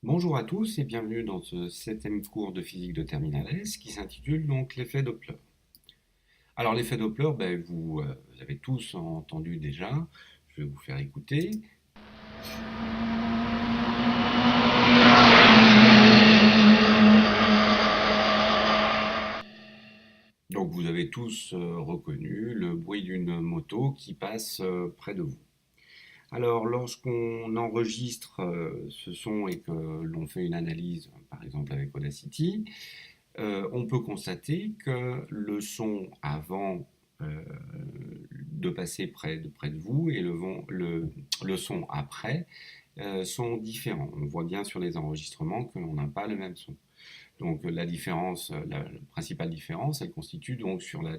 Bonjour à tous et bienvenue dans ce septième cours de physique de terminale S qui s'intitule donc l'effet Doppler. Alors l'effet Doppler, vous avez tous entendu déjà, je vais vous faire écouter. Donc vous avez tous reconnu le bruit d'une moto qui passe près de vous. Alors lorsqu'on enregistre ce son et que l'on fait une analyse, par exemple avec Audacity, on peut constater que le son avant euh, de passer près de vous et le son après sont différents. On voit bien sur les enregistrements que l'on n'a pas le même son. Donc la différence, la principale différence, elle constitue donc sur la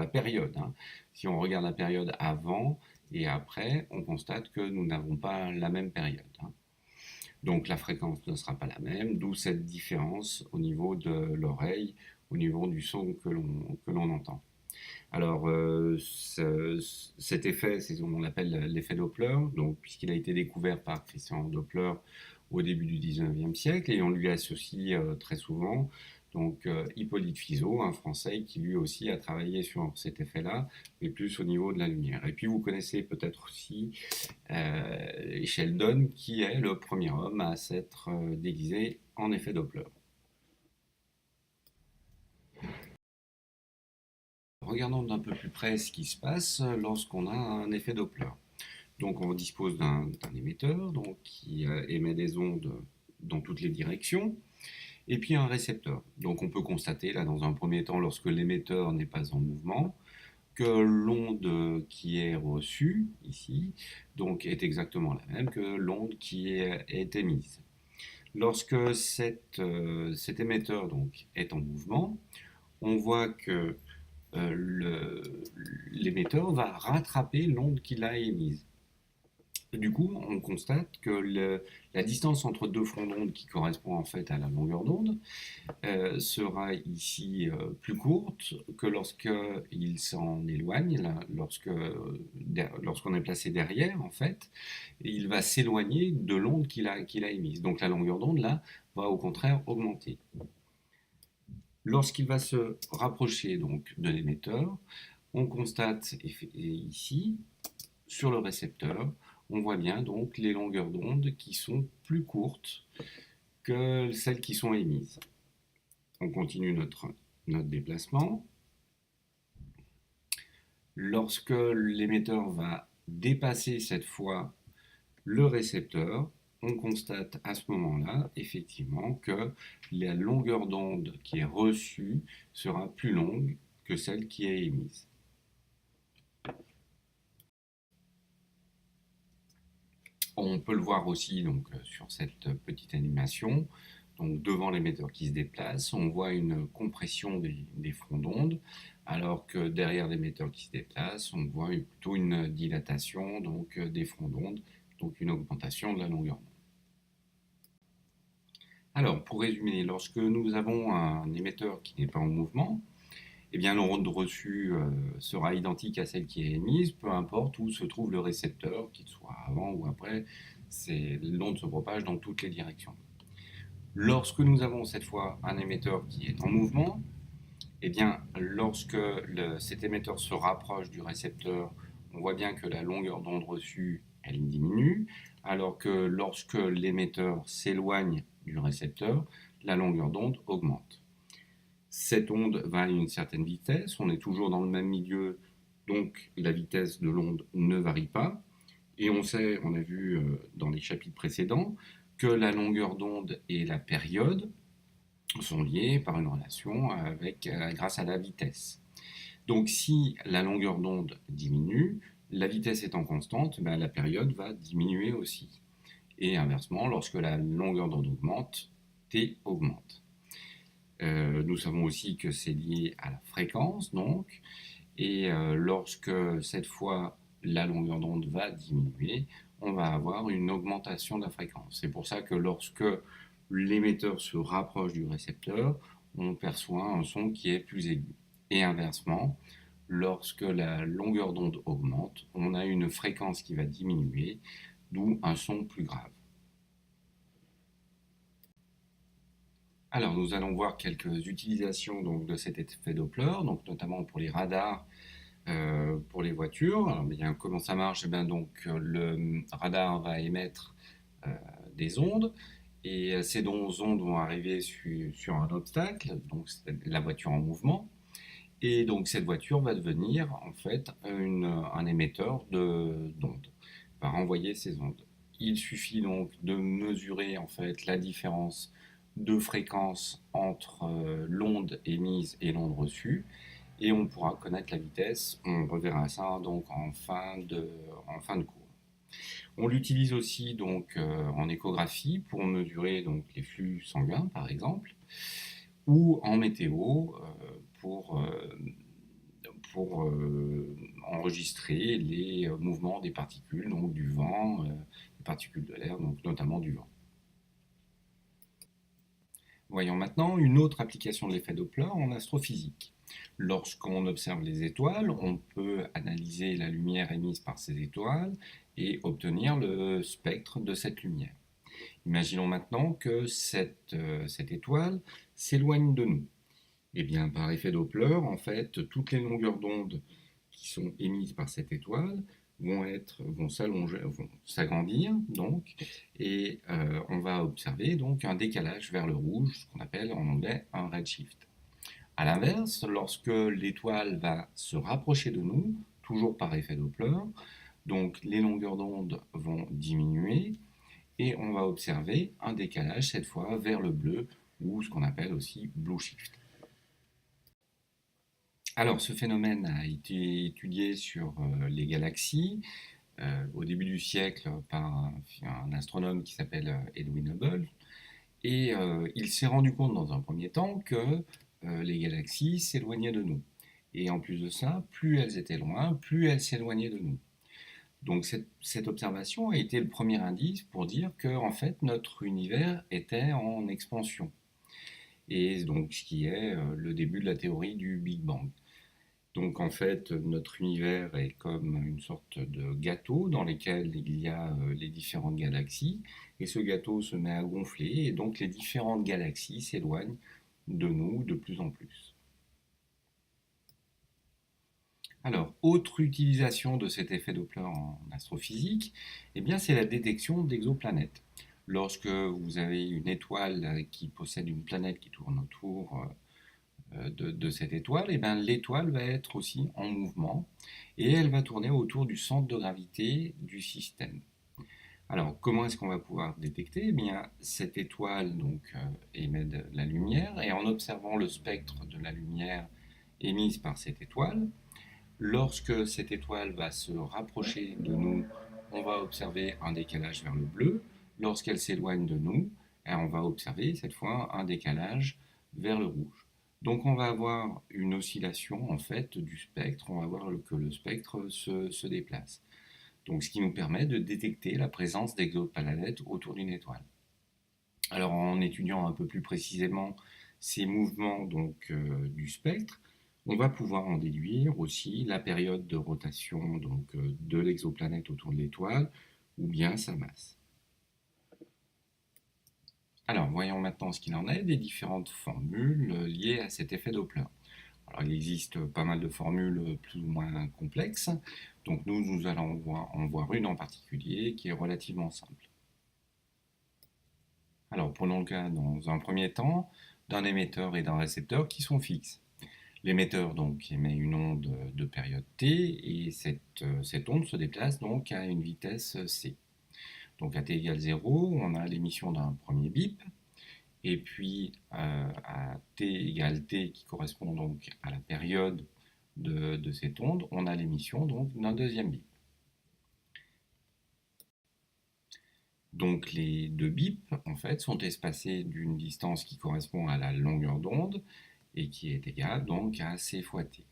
période, hein. Si on regarde la période avant et après, on constate que nous n'avons pas la même période, hein. Donc la fréquence ne sera pas la même, d'où cette différence au niveau de l'oreille, au niveau du son que l'on entend. Alors cet effet, c'est ce qu'on appelle l'effet Doppler, donc, puisqu'il a été découvert par Christian Doppler au début du 19e siècle, et on lui associe très souvent donc Hippolyte Fizeau, un Français qui lui aussi a travaillé sur cet effet-là, mais plus au niveau de la lumière. Et puis vous connaissez peut-être aussi Sheldon, qui est le premier homme à s'être déguisé en effet Doppler. Regardons d'un peu plus près ce qui se passe lorsqu'on a un effet Doppler. Donc on dispose d'un émetteur donc, qui émet des ondes dans toutes les directions, et puis un récepteur. Donc on peut constater là dans un premier temps, lorsque l'émetteur n'est pas en mouvement, que l'onde qui est reçue ici donc, est exactement la même que l'onde qui est émise. Lorsque cet émetteur donc, est en mouvement, on voit que l'émetteur va rattraper l'onde qu'il a émise. Du coup, on constate que la distance entre deux fronts d'onde qui correspond en fait à la longueur d'onde sera ici plus courte que lorsqu'il s'en éloigne, lorsqu'on est placé derrière en fait, il va s'éloigner de l'onde qu'il a émise. Donc la longueur d'onde là va au contraire augmenter. Lorsqu'il va se rapprocher donc de l'émetteur, on constate ici sur le récepteur, on voit bien donc les longueurs d'onde qui sont plus courtes que celles qui sont émises. On continue notre déplacement. Lorsque l'émetteur va dépasser cette fois le récepteur, on constate à ce moment-là, effectivement, que la longueur d'onde qui est reçue sera plus longue que celle qui est émise. On peut le voir aussi donc, sur cette petite animation. Donc, devant l'émetteur qui se déplace, on voit une compression des fronts d'onde, alors que derrière l'émetteur qui se déplace, on voit plutôt une dilatation donc, des fronts d'onde, donc une augmentation de la longueur d'onde. Alors, pour résumer, lorsque nous avons un émetteur qui n'est pas en mouvement, eh bien l'onde reçue sera identique à celle qui est émise, peu importe où se trouve le récepteur, qu'il soit avant ou après, l'onde se propage dans toutes les directions. Lorsque nous avons cette fois un émetteur qui est en mouvement, eh bien lorsque cet émetteur se rapproche du récepteur, on voit bien que la longueur d'onde reçue, elle diminue, alors que lorsque l'émetteur s'éloigne du récepteur, la longueur d'onde augmente. Cette onde va à une certaine vitesse, on est toujours dans le même milieu, donc la vitesse de l'onde ne varie pas. Et on sait, on a vu dans les chapitres précédents, que la longueur d'onde et la période sont liées par une relation grâce à la vitesse. Donc si la longueur d'onde diminue, la vitesse étant constante, la période va diminuer aussi. Et inversement, lorsque la longueur d'onde augmente, T augmente. Nous savons aussi que c'est lié à la fréquence, donc, et lorsque cette fois la longueur d'onde va diminuer, on va avoir une augmentation de la fréquence. C'est pour ça que lorsque l'émetteur se rapproche du récepteur, on perçoit un son qui est plus aigu. Et inversement, lorsque la longueur d'onde augmente, on a une fréquence qui va diminuer, d'où un son plus grave. Alors, nous allons voir quelques utilisations donc, de cet effet Doppler, donc, notamment pour les radars, pour les voitures. Alors, bien, comment ça marche? Eh bien, donc, le radar va émettre euh, des ondes, et ces ondes vont arriver sur un obstacle, donc c'est la voiture en mouvement. Et donc cette voiture va devenir en fait un émetteur d'ondes, va renvoyer ces ondes. Il suffit donc de mesurer en fait la différence de fréquence entre l'onde émise et l'onde reçue, et on pourra connaître la vitesse. On reverra ça donc en fin de cours. On l'utilise aussi donc en échographie pour mesurer donc les flux sanguins par exemple, ou en météo pour enregistrer les mouvements des particules, donc du vent, des particules de l'air, donc notamment du vent. Voyons maintenant une autre application de l'effet Doppler en astrophysique. Lorsqu'on observe les étoiles, on peut analyser la lumière émise par ces étoiles et obtenir le spectre de cette lumière. Imaginons maintenant que cette étoile s'éloigne de nous. Eh bien, par effet Doppler, en fait, toutes les longueurs d'onde qui sont émises par cette étoile vont s'allonger, vont s'agrandir, donc, et on va observer donc un décalage vers le rouge, ce qu'on appelle en anglais un redshift. A l'inverse, lorsque l'étoile va se rapprocher de nous, toujours par effet Doppler, donc les longueurs d'onde vont diminuer et on va observer un décalage cette fois vers le bleu, ou ce qu'on appelle aussi blue shift. Alors, ce phénomène a été étudié sur les galaxies au début du siècle par un astronome qui s'appelle Edwin Hubble. Et il s'est rendu compte dans un premier temps que les galaxies s'éloignaient de nous. Et en plus de ça, plus elles étaient loin, plus elles s'éloignaient de nous. Donc cette observation a été le premier indice pour dire que en fait, notre univers était en expansion. Et donc ce qui est le début de la théorie du Big Bang. Donc en fait, notre univers est comme une sorte de gâteau dans lequel il y a les différentes galaxies, et ce gâteau se met à gonfler, et donc les différentes galaxies s'éloignent de nous de plus en plus. Alors, autre utilisation de cet effet Doppler en astrophysique, eh bien, c'est la détection d'exoplanètes. Lorsque vous avez une étoile qui possède une planète qui tourne autour de cette étoile, et bien l'étoile va être aussi en mouvement et elle va tourner autour du centre de gravité du système. Alors, comment est-ce qu'on va pouvoir détecter? Eh bien, cette étoile donc, émet de la lumière, et en observant le spectre de la lumière émise par cette étoile, lorsque cette étoile va se rapprocher de nous, on va observer un décalage vers le bleu. Lorsqu'elle s'éloigne de nous, on va observer cette fois un décalage vers le rouge. Donc on va avoir une oscillation en fait du spectre, on va voir que le spectre se déplace. Donc ce qui nous permet de détecter la présence d'exoplanètes autour d'une étoile. Alors en étudiant un peu plus précisément ces mouvements donc, du spectre, on va pouvoir en déduire aussi la période de rotation donc, de l'exoplanète autour de l'étoile ou bien sa masse. Alors voyons maintenant ce qu'il en est des différentes formules liées à cet effet Doppler. Alors, il existe pas mal de formules plus ou moins complexes, donc nous allons en voir une en particulier qui est relativement simple. Alors prenons le cas dans un premier temps d'un émetteur et d'un récepteur qui sont fixes. L'émetteur donc émet une onde de période t, et cette onde se déplace donc à une vitesse c. Donc à t égale 0, on a l'émission d'un premier bip, et puis à t égale t, qui correspond donc à la période de cette onde, on a l'émission donc d'un deuxième bip. Donc les deux bips en fait sont espacés d'une distance qui correspond à la longueur d'onde et qui est égale donc à c fois t.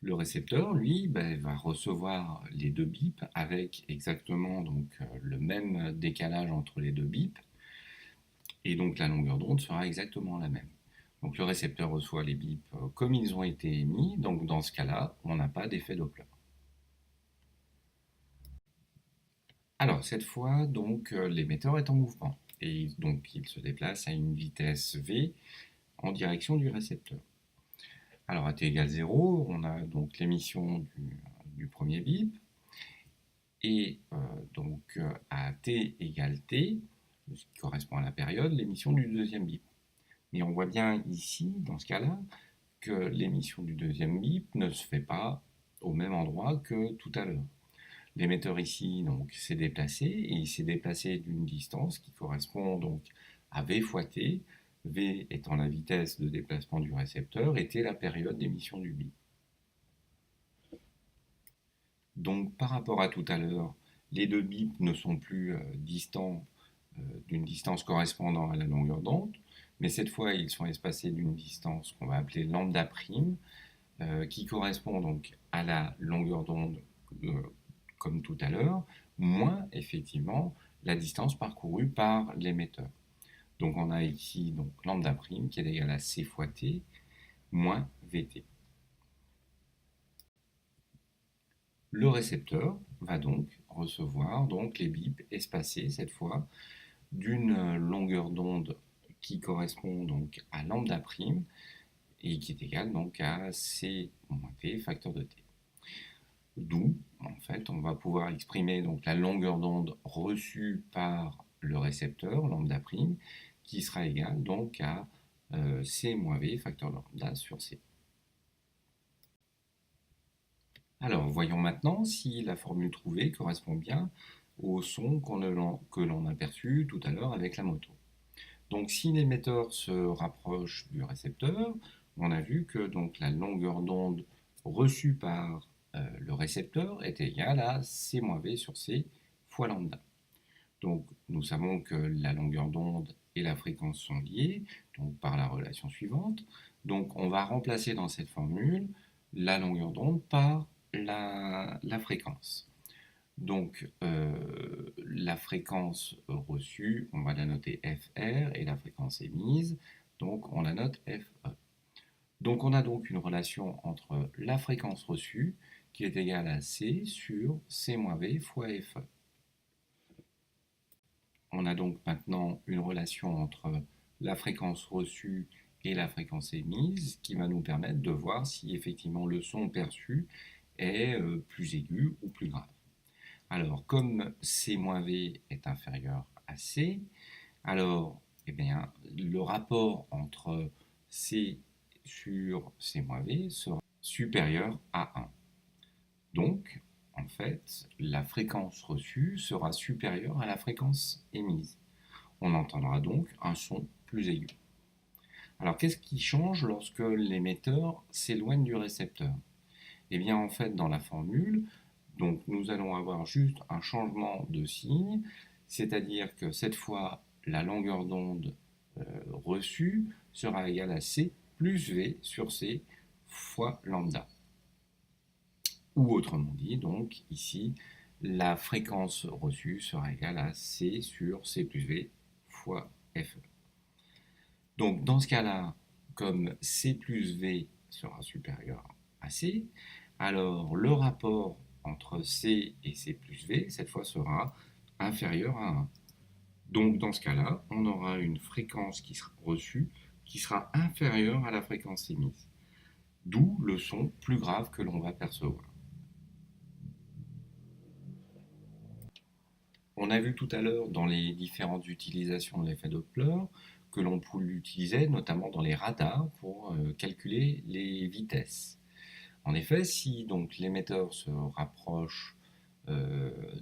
Le récepteur, lui, va recevoir les deux bips avec exactement donc, le même décalage entre les deux bips, et donc la longueur d'onde sera exactement la même. Donc le récepteur reçoit les bips comme ils ont été émis, donc dans ce cas-là, on n'a pas d'effet Doppler. Alors cette fois, donc l'émetteur est en mouvement. Et donc il se déplace à une vitesse v en direction du récepteur. Alors à t égale 0, on a donc l'émission du premier bip, et donc à t égale t, ce qui correspond à la période, l'émission du deuxième bip. Mais on voit bien ici, dans ce cas-là, que l'émission du deuxième bip ne se fait pas au même endroit que tout à l'heure. L'émetteur ici donc s'est déplacé, et il s'est déplacé d'une distance qui correspond donc à v fois t, v étant la vitesse de déplacement du récepteur et t la période d'émission du bip. Donc par rapport à tout à l'heure, les deux bips ne sont plus distants d'une distance correspondant à la longueur d'onde, mais cette fois ils sont espacés d'une distance qu'on va appeler lambda prime, qui correspond donc à la longueur d'onde comme tout à l'heure, moins effectivement la distance parcourue par l'émetteur. Donc on a ici donc lambda prime qui est égal à c fois t moins vt. Le récepteur va donc recevoir donc les bips espacés cette fois d'une longueur d'onde qui correspond donc à lambda prime et qui est égal donc à c moins t facteur de t. D'où, en fait, on va pouvoir exprimer donc la longueur d'onde reçue par le récepteur, lambda prime, qui sera égale donc à c moins v facteur lambda sur c. Alors, voyons maintenant si la formule trouvée correspond bien au son que l'on a perçu tout à l'heure avec la moto. Donc, si l'émetteur se rapproche du récepteur, on a vu que donc, la longueur d'onde reçue par le récepteur est égale à c-v sur c fois lambda. Donc, nous savons que la longueur d'onde et la fréquence sont liées, donc par la relation suivante. Donc, on va remplacer dans cette formule la longueur d'onde par la fréquence. Donc, la fréquence reçue, on va la noter FR, et la fréquence émise, donc on la note FE. Donc, on a donc une relation entre la fréquence reçue, qui est égale à C sur C-V fois FE. On a donc maintenant une relation entre la fréquence reçue et la fréquence émise, qui va nous permettre de voir si effectivement le son perçu est plus aigu ou plus grave. Alors, comme C-V est inférieur à C, alors eh bien, le rapport entre C sur C-V sera supérieur à 1. Donc, en fait, la fréquence reçue sera supérieure à la fréquence émise. On entendra donc un son plus aigu. Alors, qu'est-ce qui change lorsque l'émetteur s'éloigne du récepteur? Eh bien, en fait, dans la formule, donc nous allons avoir juste un changement de signe, c'est-à-dire que cette fois, la longueur d'onde reçue sera égale à C plus V sur C fois lambda. Ou autrement dit, donc ici, la fréquence reçue sera égale à C sur C plus V fois FE. Donc dans ce cas-là, comme C plus V sera supérieur à C, alors le rapport entre C et C plus V, cette fois, sera inférieur à 1. Donc dans ce cas-là, on aura une fréquence qui sera reçue qui sera inférieure à la fréquence émise. D'où le son plus grave que l'on va percevoir. On a vu tout à l'heure dans les différentes utilisations de l'effet Doppler que l'on l'utilisait notamment dans les radars pour calculer les vitesses. En effet, si donc l'émetteur se rapproche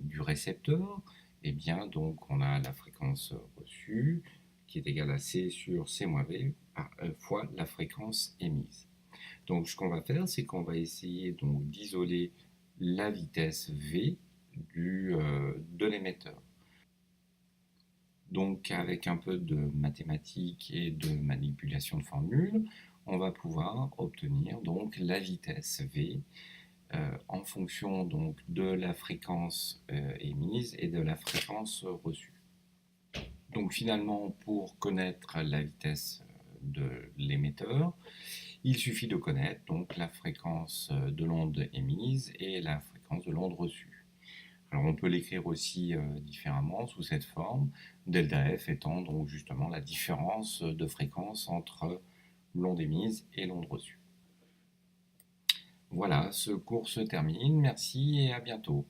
du récepteur, eh bien donc on a la fréquence reçue qui est égale à C sur C-V fois la fréquence émise. Donc ce qu'on va faire, c'est qu'on va essayer donc d'isoler la vitesse V de l'émetteur. Donc avec un peu de mathématiques et de manipulation de formules, on va pouvoir obtenir donc la vitesse V en fonction donc de la fréquence émise et de la fréquence reçue. Donc finalement, pour connaître la vitesse de l'émetteur, il suffit de connaître donc la fréquence de l'onde émise et la fréquence de l'onde reçue. Alors on peut l'écrire aussi différemment sous cette forme, delta F étant donc justement la différence de fréquence entre l'onde émise et l'onde reçue. Voilà, ce cours se termine. Merci et à bientôt.